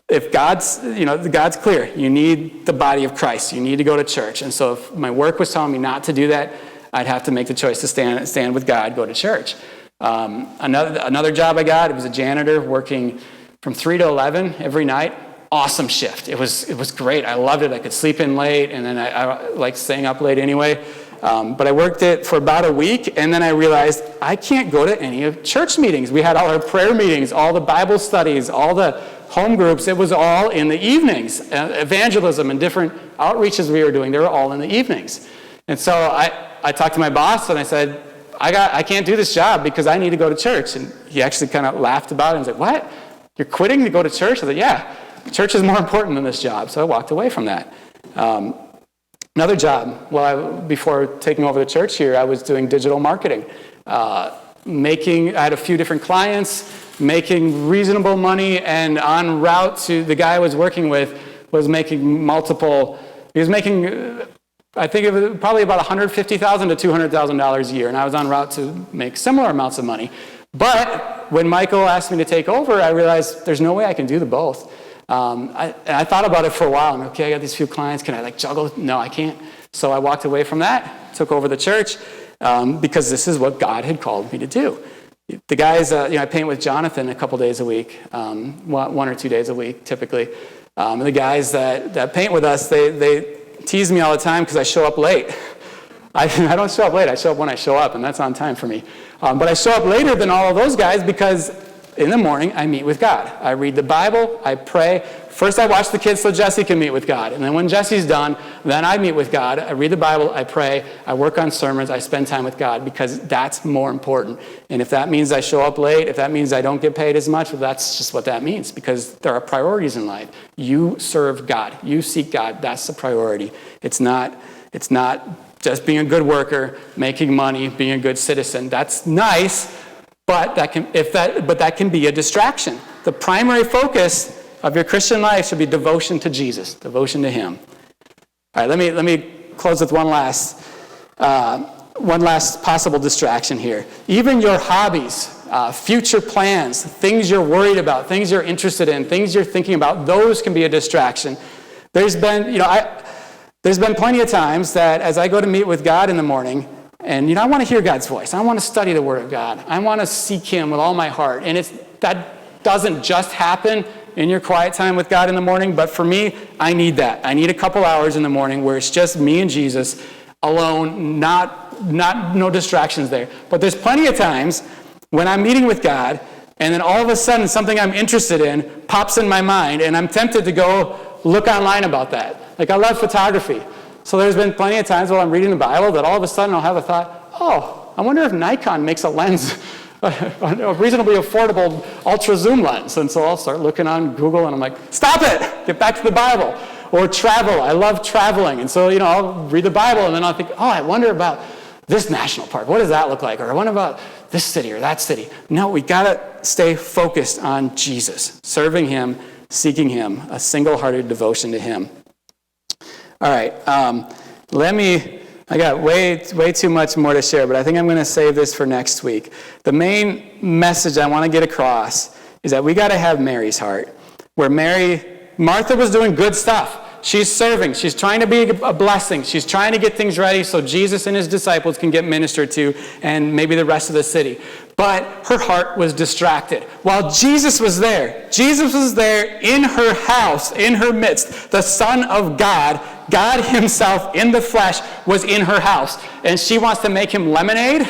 if God's clear, you need the body of Christ. You need to go to church. And so if my work was telling me not to do that, I'd have to make the choice to stand with God, go to church. Another job I got, it was a janitor working from 3 to 11 every night. Awesome shift. It was great. I loved it. I could sleep in late, and then I like staying up late anyway. But I worked it for about a week, and then I realized I can't go to any of church meetings. We had all our prayer meetings, all the Bible studies, all the home groups. It was all in the evenings. Evangelism and different outreaches we were doing, they were all in the evenings. And so I talked to my boss, and I said, I can't do this job because I need to go to church. And he actually kind of laughed about it and said, what? You're quitting to go to church? I said, yeah, church is more important than this job. So I walked away from that. Another job, before taking over the church here, I was doing digital marketing. I had a few different clients, making reasonable money, and en route to the guy I was working with was making I think it was probably about $150,000 to $200,000 a year, and I was en route to make similar amounts of money. But when Michael asked me to take over, I realized there's no way I can do the both. I thought about it for a while. I'm okay, I got these few clients. Can I juggle? No, I can't. So I walked away from that, took over the church, because this is what God had called me to do. The guys, I paint with Jonathan a couple days a week, 1 or 2 days a week, typically. The guys that paint with us, they tease me all the time because I show up late. I don't show up late. I show up when I show up, and that's on time for me. But I show up later than all of those guys because in the morning I meet with God. I read the Bible. I pray. First I watch the kids so Jesse can meet with God. And then when Jesse's done, then I meet with God. I read the Bible. I pray. I work on sermons. I spend time with God because that's more important. And if that means I show up late, if that means I don't get paid as much, well, that's just what that means, because there are priorities in life. You serve God. You seek God. That's the priority. It's not just being a good worker, making money, being a good citizen. That's nice, but that can be a distraction. The primary focus of your Christian life should be devotion to Jesus, devotion to Him. All right, let me close with one last possible distraction here. Even your hobbies, future plans, things you're worried about, things you're interested in, things you're thinking about, those can be a distraction. There's been plenty of times that as I go to meet with God in the morning, and I want to hear God's voice. I want to study the Word of God. I want to seek Him with all my heart. And that doesn't just happen in your quiet time with God in the morning, but for me, I need that. I need a couple hours in the morning where it's just me and Jesus alone, no distractions there. But there's plenty of times when I'm meeting with God, and then all of a sudden something I'm interested in pops in my mind, and I'm tempted to go look online about that. I love photography. So there's been plenty of times while I'm reading the Bible that all of a sudden I'll have a thought, I wonder if Nikon makes a lens, a reasonably affordable ultra zoom lens. And so I'll start looking on Google, and I'm like, stop it, get back to the Bible. Or travel, I love traveling. And so, I'll read the Bible, and then I'll think, I wonder about this national park. What does that look like? Or I wonder about this city or that city. No, we got to stay focused on Jesus, serving Him, seeking him, a single-hearted devotion to him. All right, I got way too much more to share, but I think I'm going to save this for next week. The main message I want to get across is that we got to have Mary's heart, where Martha was doing good stuff. She's serving. She's trying to be a blessing. She's trying to get things ready so Jesus and his disciples can get ministered to and maybe the rest of the city. But her heart was distracted. While Jesus was there in her house, in her midst. The Son of God, God himself in the flesh, was in her house. And she wants to make him lemonade?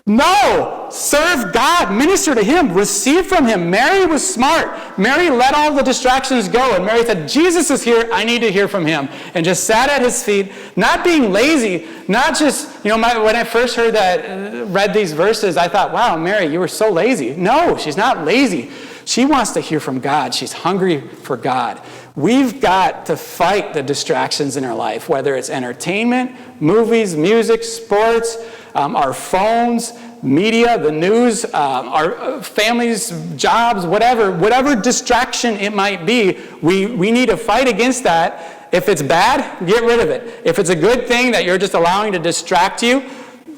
No! Serve God. Minister to him. Receive from him. Mary was smart. Mary let all the distractions go. And Mary said, Jesus is here. I need to hear from him. And just sat at his feet, not being lazy, not just, when I first read these verses, I thought, wow, Mary, you were so lazy. No, she's not lazy. She wants to hear from God. She's hungry for God. We've got to fight the distractions in our life, whether it's entertainment, movies, music, sports, our phones, media, the news, our families, jobs, whatever distraction it might be, we need to fight against that. If it's bad, get rid of it. If it's a good thing that you're just allowing to distract you,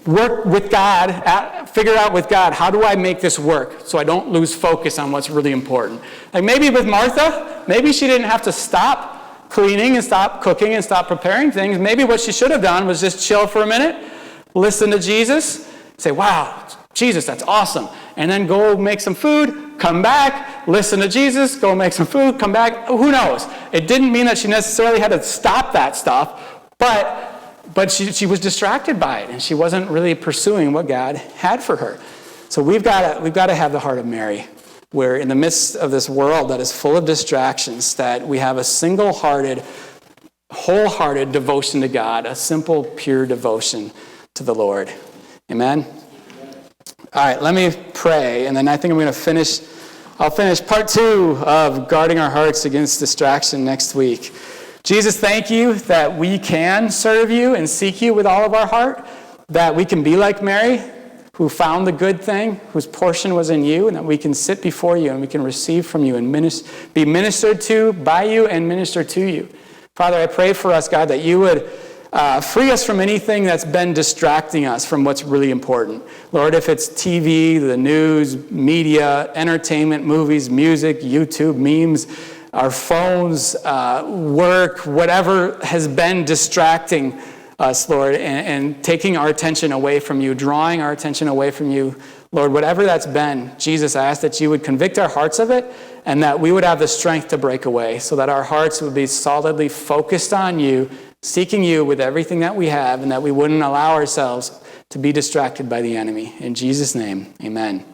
work with God, figure out with God, how do I make this work so I don't lose focus on what's really important? Like maybe with Martha, maybe she didn't have to stop cleaning and stop cooking and stop preparing things. Maybe what she should have done was just chill for a minute, listen to Jesus, say, wow, Jesus, that's awesome. And then go make some food, come back, listen to Jesus, go make some food, come back. Who knows? It didn't mean that she necessarily had to stop that stuff, but she was distracted by it, and she wasn't really pursuing what God had for her. So we've got to have the heart of Mary, where in the midst of this world that is full of distractions, that we have a single-hearted, wholehearted devotion to God, a simple, pure devotion to the Lord. Amen? All right, let me pray, and then I think I'm going to I'll finish part 2 of guarding our hearts against distraction next week. Jesus, thank you that we can serve you and seek you with all of our heart, that we can be like Mary, who found the good thing, whose portion was in you, and that we can sit before you and we can receive from you and be ministered to by you and minister to you. Father, I pray for us, God, that you would free us from anything that's been distracting us from what's really important. Lord, if it's TV, the news, media, entertainment, movies, music, YouTube, memes, our phones, work, whatever has been distracting us, Lord, and taking our attention away from you, drawing our attention away from you, Lord, whatever that's been, Jesus, I ask that you would convict our hearts of it and that we would have the strength to break away so that our hearts would be solidly focused on you, seeking you with everything that we have, and that we wouldn't allow ourselves to be distracted by the enemy. In Jesus' name, amen.